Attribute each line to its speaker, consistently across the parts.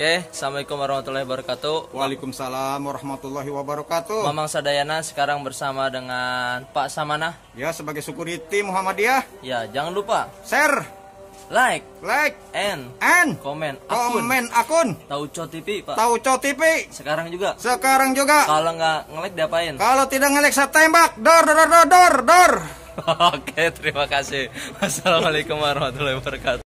Speaker 1: Oke, Assalamualaikum warahmatullahi wabarakatuh.
Speaker 2: Waalaikumsalam warahmatullahi wabarakatuh.
Speaker 1: Mamang Sadayana sekarang bersama dengan Pak Samanah.
Speaker 2: Ya, sebagai Sukuriti Muhammadiyah.
Speaker 1: Ya, jangan lupa
Speaker 2: Share,
Speaker 1: like,
Speaker 2: and
Speaker 1: komen
Speaker 2: akun
Speaker 1: Tauco TV, Pak.
Speaker 2: Tauco TV.
Speaker 1: Sekarang juga.
Speaker 2: Kalau
Speaker 1: nggak nge-like diapain?
Speaker 2: Kalau tidak nge-like saya tembak. Dor.
Speaker 1: Oke, terima kasih. Wassalamualaikum warahmatullahi wabarakatuh.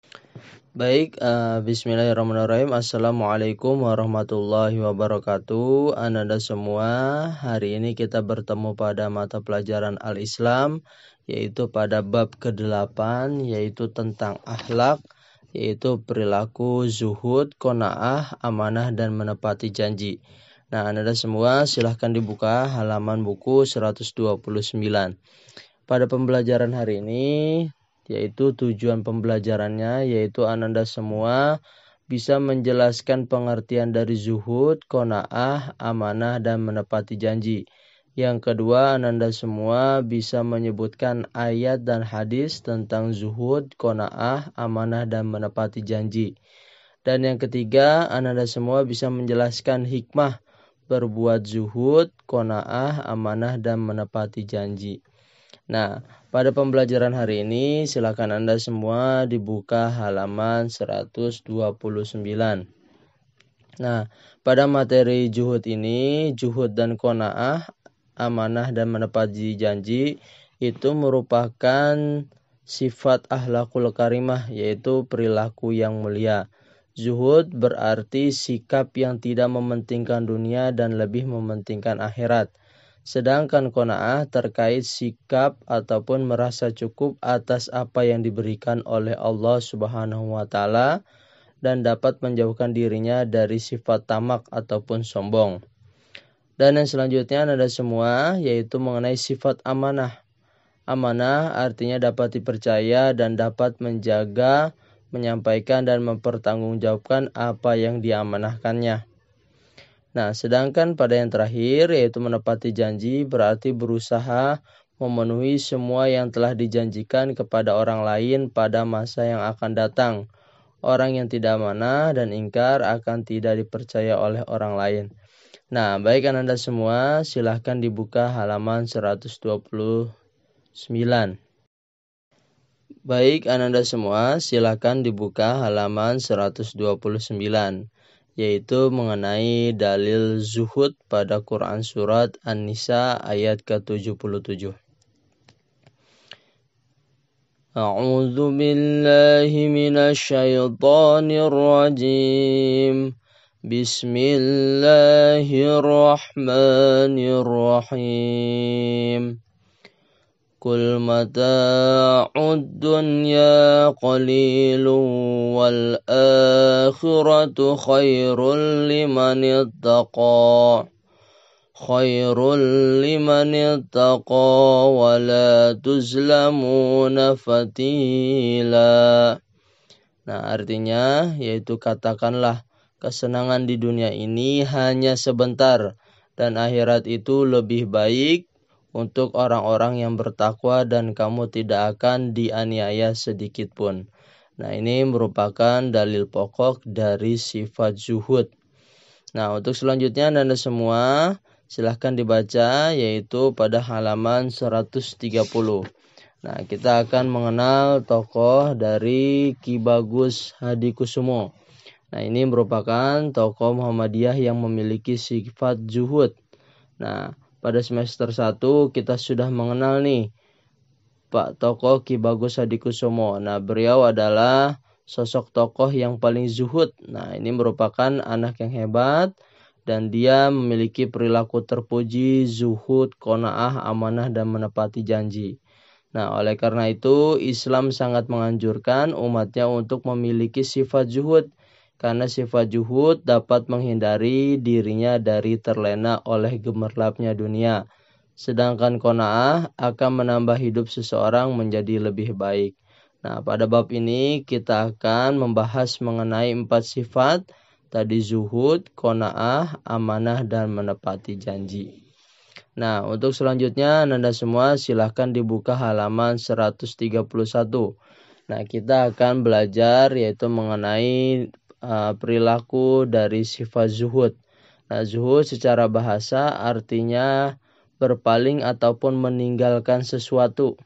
Speaker 1: Baik, bismillahirrahmanirrahim. Assalamualaikum warahmatullahi wabarakatuh. Ananda semua, hari ini kita bertemu pada mata pelajaran Al-Islam, yaitu pada bab ke-8, yaitu tentang akhlak, yaitu perilaku, zuhud, qanaah, amanah, dan menepati janji. Nah, Ananda semua silahkan dibuka halaman buku 129. Pada pembelajaran hari ini, yaitu tujuan pembelajarannya, yaitu Ananda semua bisa menjelaskan pengertian dari zuhud, qanaah, amanah, dan menepati janji. Yang kedua, Ananda semua bisa menyebutkan ayat dan hadis tentang zuhud, qanaah, amanah, dan menepati janji. Dan yang ketiga, Ananda semua bisa menjelaskan hikmah berbuat zuhud, qanaah, amanah, dan menepati janji. Nah, pada pembelajaran hari ini silakan Anda semua dibuka halaman 129. Nah, pada materi zuhud ini, zuhud dan qanaah, amanah, dan menepati janji itu merupakan sifat akhlakul karimah, yaitu perilaku yang mulia. Zuhud berarti sikap yang tidak mementingkan dunia dan lebih mementingkan akhirat. Sedangkan qanaah terkait sikap ataupun merasa cukup atas apa yang diberikan oleh Allah Subhanahu wa taala dan dapat menjauhkan dirinya dari sifat tamak ataupun sombong. Dan yang selanjutnya ada semua, yaitu mengenai sifat amanah. Amanah artinya dapat dipercaya dan dapat menjaga, menyampaikan dan mempertanggungjawabkan apa yang diamanahkannya. Nah, sedangkan pada yang terakhir, yaitu menepati janji, berarti berusaha memenuhi semua yang telah dijanjikan kepada orang lain pada masa yang akan datang. Orang yang tidak amanah dan ingkar akan tidak dipercaya oleh orang lain. Nah, baik Anda semua, silahkan dibuka halaman 129. Baik Anda semua, silahkan dibuka halaman 129. Yaitu mengenai dalil zuhud pada Quran surat An-Nisa ayat ke-77. A'udzu billahi minasy syaithanir rajim. Bismillahirrahmanirrahim. Kul mata'ud dunya qalilun wal akhiratu khairul liman ittaqa. Khairul liman ittaqa wa la tuzlamuna fatila. Nah, artinya yaitu katakanlah kesenangan di dunia ini hanya sebentar dan akhirat itu lebih baik untuk orang-orang yang bertakwa dan kamu tidak akan dianiaya sedikit pun. Nah, ini merupakan dalil pokok dari sifat zuhud. Nah, untuk selanjutnya Anda semua silahkan dibaca, yaitu pada halaman 130. Nah, kita akan mengenal tokoh dari Ki Bagus Hadikusumo. Nah, ini merupakan tokoh Muhammadiyah yang memiliki sifat zuhud. Nah, pada semester 1 kita sudah mengenal nih Pak tokoh Ki Bagus Hadikusumo. Nah, beliau adalah sosok tokoh yang paling zuhud. Nah, ini merupakan anak yang hebat dan dia memiliki perilaku terpuji, zuhud, qanaah, amanah, dan menepati janji. Nah, oleh karena itu Islam sangat menganjurkan umatnya untuk memiliki sifat zuhud. Karena sifat zuhud dapat menghindari dirinya dari terlena oleh gemerlapnya dunia. Sedangkan qanaah akan menambah hidup seseorang menjadi lebih baik. Nah, pada bab ini kita akan membahas mengenai 4 sifat, tadi zuhud, qanaah, amanah, dan menepati janji. Nah, untuk selanjutnya Anda semua silahkan dibuka halaman 131. Nah, kita akan belajar yaitu mengenai perilaku dari sifat zuhud. Nah, zuhud secara bahasa artinya berpaling ataupun meninggalkan sesuatu.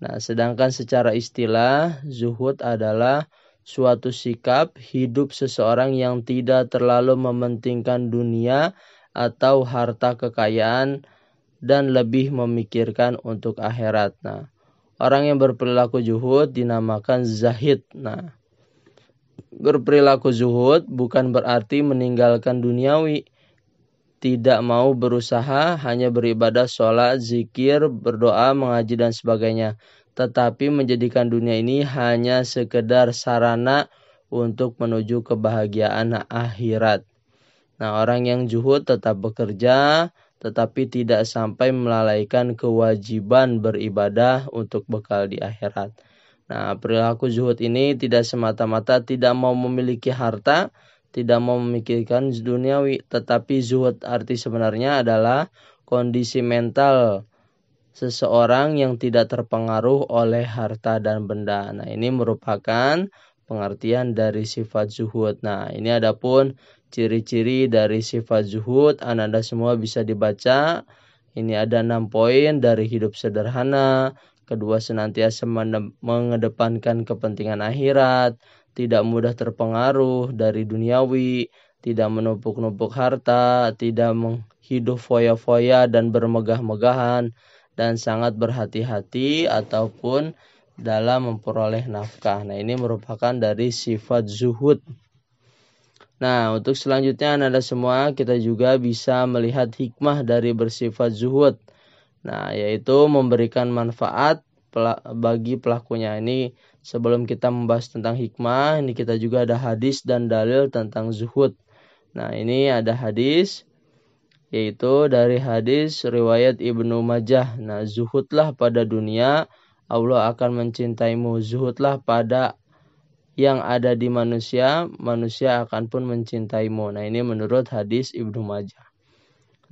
Speaker 1: Nah, sedangkan secara istilah, zuhud adalah suatu sikap hidup seseorang yang tidak terlalu mementingkan dunia atau harta kekayaan dan lebih memikirkan untuk akhirat. Nah, orang yang berperilaku zuhud dinamakan zahid. Nah, berperilaku zuhud bukan berarti meninggalkan duniawi. Tidak mau berusaha, hanya beribadah, sholat, zikir, berdoa, mengaji, dan sebagainya. Tetapi menjadikan dunia ini hanya sekedar sarana untuk menuju kebahagiaan akhirat. Nah, orang yang zuhud tetap bekerja, tetapi tidak sampai melalaikan kewajiban beribadah untuk bekal di akhirat. Nah, perilaku zuhud ini tidak semata-mata tidak mau memiliki harta, tidak mau memikirkan duniawi, tetapi zuhud arti sebenarnya adalah kondisi mental seseorang yang tidak terpengaruh oleh harta dan benda. Nah, ini merupakan pengertian dari sifat zuhud. Nah, ini adapun ciri-ciri dari sifat zuhud, Anda semua bisa dibaca. Ini ada 6 poin dari hidup sederhana. Kedua, senantiasa mengedepankan kepentingan akhirat, tidak mudah terpengaruh dari duniawi, tidak menumpuk-numpuk harta, tidak hidup foya-foya dan bermegah-megahan, dan sangat berhati-hati ataupun dalam memperoleh nafkah. Nah, ini merupakan dari sifat zuhud. Nah, untuk selanjutnya Anda semua kita juga bisa melihat hikmah dari bersifat zuhud. Nah, yaitu memberikan manfaat bagi pelakunya. Ini sebelum kita membahas tentang hikmah, ini kita juga ada hadis dan dalil tentang zuhud. Nah, ini ada hadis, yaitu dari hadis riwayat Ibnu Majah. Nah, zuhudlah pada dunia, Allah akan mencintaimu. Zuhudlah pada yang ada di manusia, manusia akan pun mencintaimu. Nah, ini menurut hadis Ibnu Majah.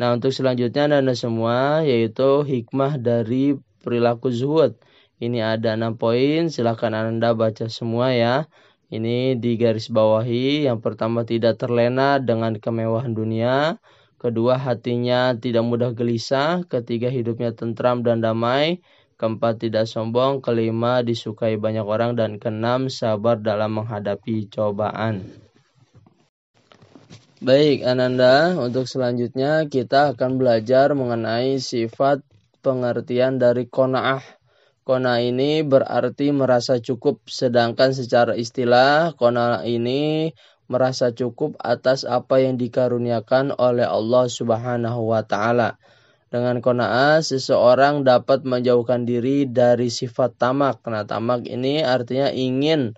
Speaker 1: Nah, untuk selanjutnya Anda semua, yaitu hikmah dari perilaku zuhud. Ini ada 6 poin, silakan Anda baca semua ya. Ini di garis bawahi. Yang pertama, tidak terlena dengan kemewahan dunia. Kedua, hatinya tidak mudah gelisah. Ketiga, hidupnya tentram dan damai. Keempat, tidak sombong. Kelima, disukai banyak orang. Dan keenam, sabar dalam menghadapi cobaan. Baik, Ananda, untuk selanjutnya kita akan belajar mengenai sifat pengertian dari qanaah. Qanaah ini berarti merasa cukup, sedangkan secara istilah qanaah ini merasa cukup atas apa yang dikaruniakan oleh Allah Subhanahu wa taala. Dengan qanaah, seseorang dapat menjauhkan diri dari sifat tamak. Nah, tamak ini artinya ingin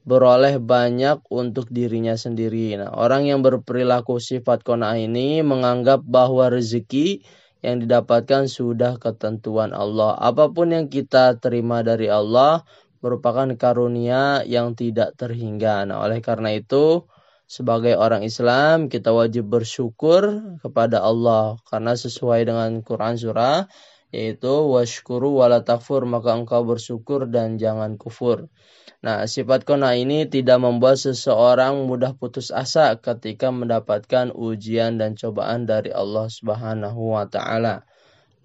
Speaker 1: beroleh banyak untuk dirinya sendiri. Nah, orang yang berperilaku sifat qanaah ini menganggap bahwa rezeki yang didapatkan sudah ketentuan Allah. Apapun yang kita terima dari Allah merupakan karunia yang tidak terhingga. Nah, oleh karena itu, sebagai orang Islam, kita wajib bersyukur kepada Allah. Karena sesuai dengan Quran surah, yaitu washkuru wala takfur, maka engkau bersyukur dan jangan kufur. Nah, sifat qanaah ini tidak membuat seseorang mudah putus asa ketika mendapatkan ujian dan cobaan dari Allah Subhanahu wa taala.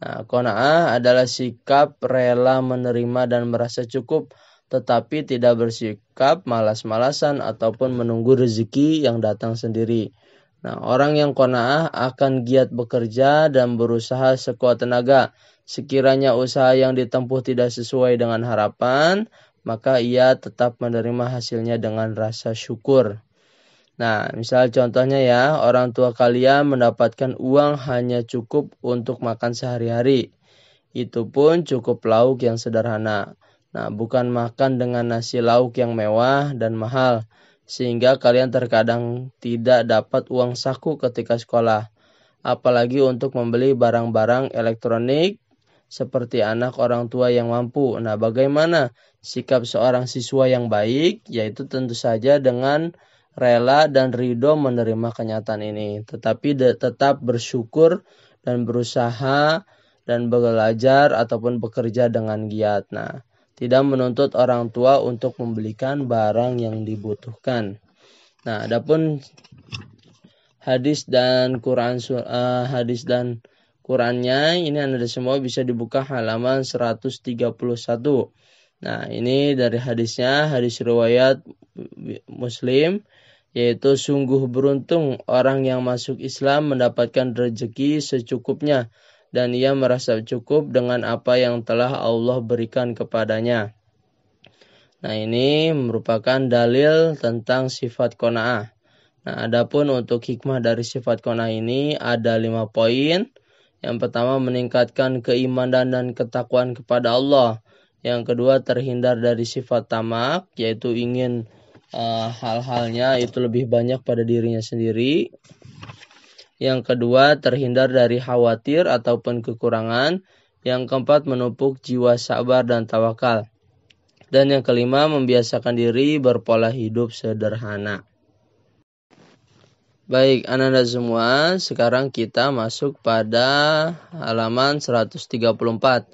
Speaker 1: Nah, qanaah adalah sikap rela menerima dan merasa cukup, tetapi tidak bersikap malas-malasan ataupun menunggu rezeki yang datang sendiri. Nah, orang yang qanaah akan giat bekerja dan berusaha sekuat tenaga. Sekiranya usaha yang ditempuh tidak sesuai dengan harapan, maka ia tetap menerima hasilnya dengan rasa syukur. Nah, misal contohnya ya, orang tua kalian mendapatkan uang hanya cukup untuk makan sehari-hari. Itu pun cukup lauk yang sederhana. Nah, bukan makan dengan nasi lauk yang mewah dan mahal, sehingga kalian terkadang tidak dapat uang saku ketika sekolah. Apalagi untuk membeli barang-barang elektronik seperti anak orang tua yang mampu. Nah, bagaimana sikap seorang siswa yang baik? Yaitu tentu saja dengan rela dan ridho menerima kenyataan ini. Tetapi tetap bersyukur dan berusaha dan belajar ataupun bekerja dengan giat. Nah, tidak menuntut orang tua untuk membelikan barang yang dibutuhkan. Nah, adapun hadis dan Qurannya ini Anda semua bisa dibuka halaman 131. Nah, ini dari hadisnya, hadis riwayat Muslim, yaitu sungguh beruntung orang yang masuk Islam mendapatkan rezeki secukupnya dan ia merasa cukup dengan apa yang telah Allah berikan kepadanya. Nah, ini merupakan dalil tentang sifat qanaah. Nah, adapun untuk hikmah dari sifat qanaah ini ada 5 poin. Yang pertama, meningkatkan keimanan dan ketakwaan kepada Allah. Yang kedua, terhindar dari sifat tamak, yaitu ingin hal-halnya itu lebih banyak pada dirinya sendiri. Yang kedua, terhindar dari khawatir ataupun kekurangan. Yang keempat, menupuk jiwa sabar dan tawakal. Dan yang kelima, membiasakan diri berpola hidup sederhana. Baik, anak-anak semua, sekarang kita masuk pada halaman 134,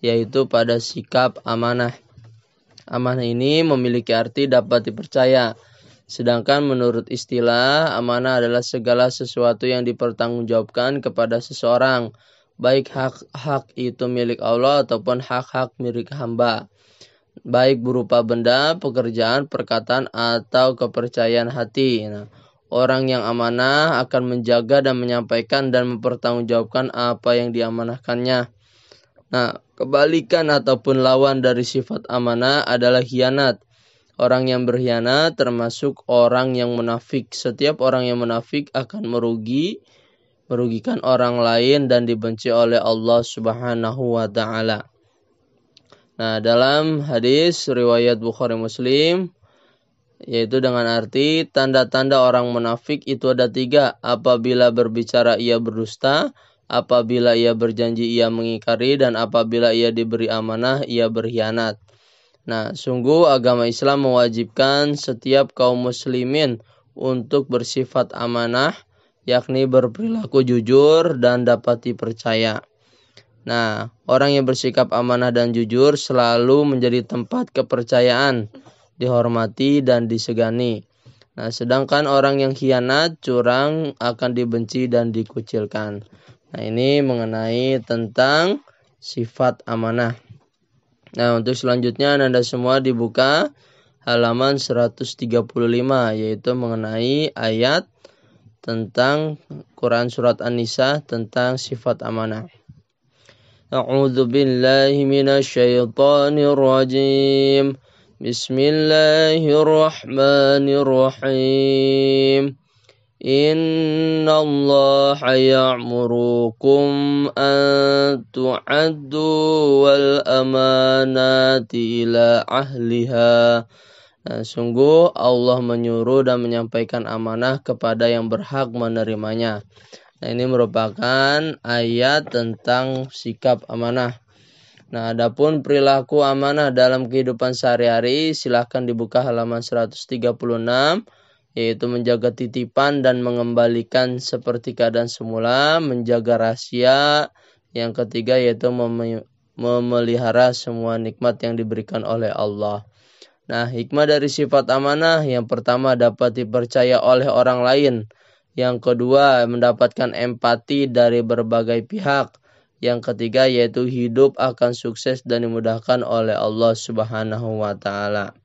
Speaker 1: yaitu pada sikap amanah. Amanah ini memiliki arti dapat dipercaya. Sedangkan menurut istilah, amanah adalah segala sesuatu yang dipertanggungjawabkan kepada seseorang, baik hak itu milik Allah ataupun hak-hak milik hamba. Baik berupa benda, pekerjaan, perkataan, atau kepercayaan hati. Nah, orang yang amanah akan menjaga dan menyampaikan dan mempertanggungjawabkan apa yang diamanahkannya. Nah, kebalikan ataupun lawan dari sifat amanah adalah khianat. Orang yang berkhianat termasuk orang yang munafik. Setiap orang yang munafik akan merugikan orang lain dan dibenci oleh Allah Subhanahu wa taala. Nah, dalam hadis riwayat Bukhari Muslim, yaitu dengan arti tanda-tanda orang munafik itu ada 3. Apabila berbicara ia berdusta, apabila ia berjanji ia mengingkari, dan apabila ia diberi amanah ia berkhianat. Nah, sungguh agama Islam mewajibkan setiap kaum muslimin untuk bersifat amanah, yakni berperilaku jujur dan dapat dipercaya. Nah, orang yang bersikap amanah dan jujur selalu menjadi tempat kepercayaan, dihormati dan disegani. Nah, sedangkan orang yang khianat, curang akan dibenci dan dikucilkan. Nah, ini mengenai tentang sifat amanah. Nah, untuk selanjutnya Anda semua dibuka halaman 135, yaitu mengenai ayat tentang Quran surat An-Nisa tentang sifat amanah. A'udzu billahi minasyaitonir rajim. Bismillahirrahmanirrahim. Innallaha ya'murukum an tu'addu wal amanati ila ahliha. Nah, sungguh Allah menyuruh dan menyampaikan amanah kepada yang berhak menerimanya. Nah, ini merupakan ayat tentang sikap amanah. Nah, adapun perilaku amanah dalam kehidupan sehari-hari, silahkan dibuka halaman 136, yaitu menjaga titipan dan mengembalikan seperti keadaan semula, menjaga rahasia. Yang ketiga yaitu memelihara semua nikmat yang diberikan oleh Allah. Nah, hikmah dari sifat amanah, yang pertama dapat dipercaya oleh orang lain. Yang kedua, mendapatkan empati dari berbagai pihak. Yang ketiga yaitu hidup akan sukses dan dimudahkan oleh Allah Subhanahu wa taala.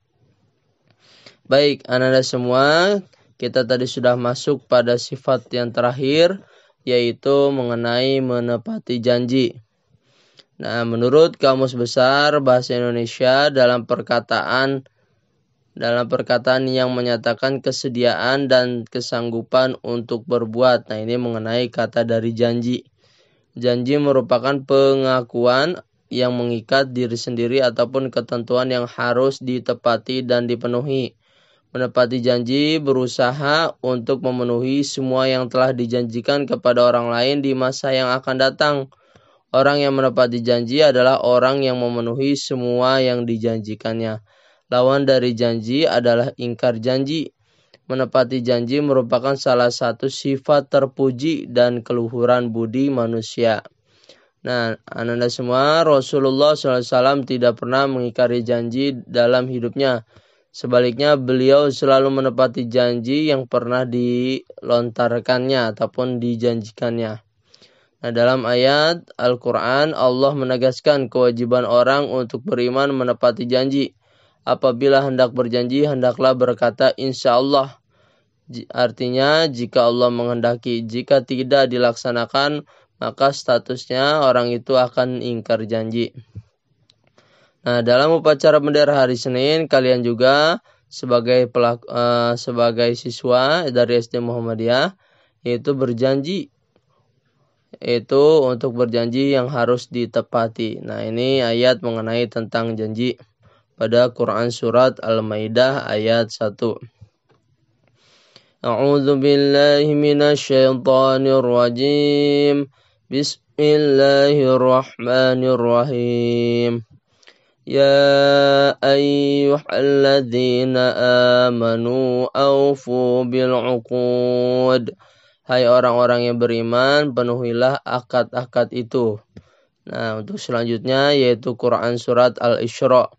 Speaker 1: Baik, anak-anak semua, kita tadi sudah masuk pada sifat yang terakhir, yaitu mengenai menepati janji. Nah, menurut Kamus Besar Bahasa Indonesia dalam perkataan yang menyatakan kesediaan dan kesanggupan untuk berbuat. Nah, ini mengenai kata dari janji. Janji merupakan pengakuan yang mengikat diri sendiri ataupun ketentuan yang harus ditepati dan dipenuhi. Menepati janji berusaha untuk memenuhi semua yang telah dijanjikan kepada orang lain di masa yang akan datang. Orang yang menepati janji adalah orang yang memenuhi semua yang dijanjikannya. Lawan dari janji adalah ingkar janji. Menepati janji merupakan salah satu sifat terpuji dan keluhuran budi manusia. Nah, anak-anak semua, Rasulullah SAW tidak pernah mengingkari janji dalam hidupnya. Sebaliknya beliau selalu menepati janji yang pernah dilontarkannya ataupun dijanjikannya. Nah, dalam ayat Al-Quran Allah menegaskan kewajiban orang untuk beriman menepati janji. Apabila hendak berjanji, hendaklah berkata insya Allah. Artinya jika Allah menghendaki, jika tidak dilaksanakan, maka statusnya orang itu akan ingkar janji. Nah, dalam upacara bendera hari Senin, kalian juga sebagai siswa dari SD Muhammadiyah itu berjanji, itu untuk berjanji yang harus ditepati. Nah, ini ayat mengenai tentang janji pada Quran surat Al-Maidah ayat 1. A'udzu billahi minasyaitonir rajim. Bismillahirrahmanirrahim. Ya ayyuhalladzina amanu awfu bil'uqud. Hai orang-orang yang beriman, penuhilah akad-akad itu. Nah, untuk selanjutnya yaitu Quran surat Al-Isra.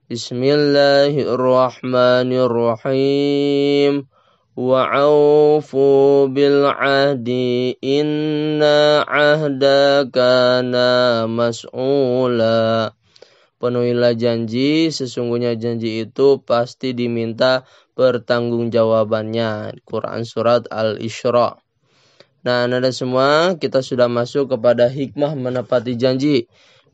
Speaker 1: Bismillahirrahmanirrahim. Wa'awfu bil'ahdi inna ahda kana mas'ula. Penuhilah janji, sesungguhnya janji itu pasti diminta pertanggungjawabannya. Quran surat Al-Isra. Nah, Anda semua, kita sudah masuk kepada hikmah menepati janji.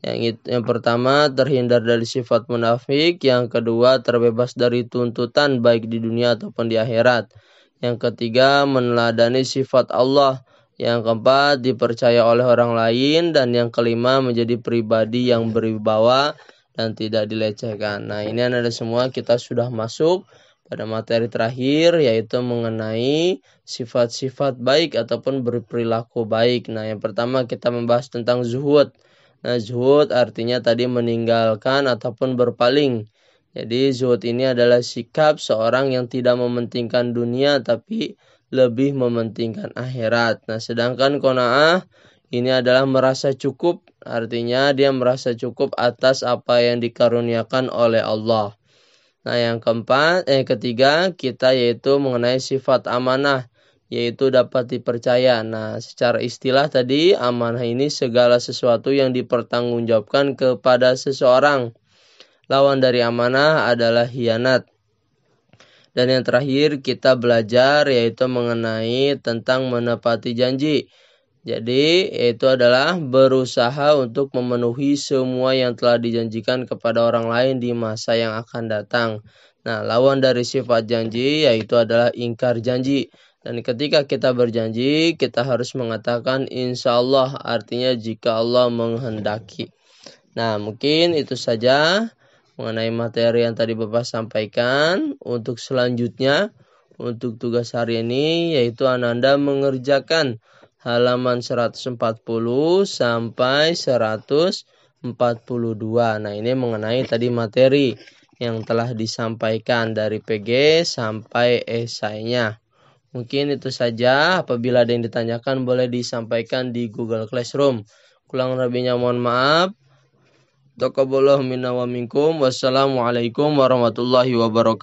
Speaker 1: Yang pertama, terhindar dari sifat munafik. Yang kedua, terbebas dari tuntutan baik di dunia ataupun di akhirat. Yang ketiga, meneladani sifat Allah. Yang keempat, dipercaya oleh orang lain. Dan yang kelima, menjadi pribadi yang berwibawa dan tidak dilecehkan. Nah, ini Anda semua, kita sudah masuk pada materi terakhir, yaitu mengenai sifat-sifat baik ataupun berperilaku baik. Nah, yang pertama kita membahas tentang zuhud. Nah, zuhud artinya tadi meninggalkan ataupun berpaling. Jadi zuhud ini adalah sikap seorang yang tidak mementingkan dunia tapi lebih mementingkan akhirat. Nah, sedangkan qanaah ini adalah merasa cukup, artinya dia merasa cukup atas apa yang dikaruniakan oleh Allah. Nah, yang ketiga kita yaitu mengenai sifat amanah, yaitu dapat dipercaya. Nah, secara istilah tadi amanah ini segala sesuatu yang dipertanggungjawabkan kepada seseorang. Lawan dari amanah adalah khianat. Dan yang terakhir kita belajar yaitu mengenai tentang menepati janji. Jadi itu adalah berusaha untuk memenuhi semua yang telah dijanjikan kepada orang lain di masa yang akan datang. Nah, lawan dari sifat janji yaitu adalah ingkar janji. Dan ketika kita berjanji, kita harus mengatakan insya Allah, artinya jika Allah menghendaki. Nah, mungkin itu saja mengenai materi yang tadi Bapak sampaikan. Untuk selanjutnya, untuk tugas hari ini yaitu Ananda mengerjakan halaman 140 sampai 142. Nah, ini mengenai tadi materi yang telah disampaikan dari PG sampai esainya. Mungkin itu saja. Apabila ada yang ditanyakan boleh disampaikan di Google Classroom. Kurang lebihnya mohon maaf. Taqabbalallahu minna wa minkum. Wassalamualaikum warahmatullahi wabarakatuh.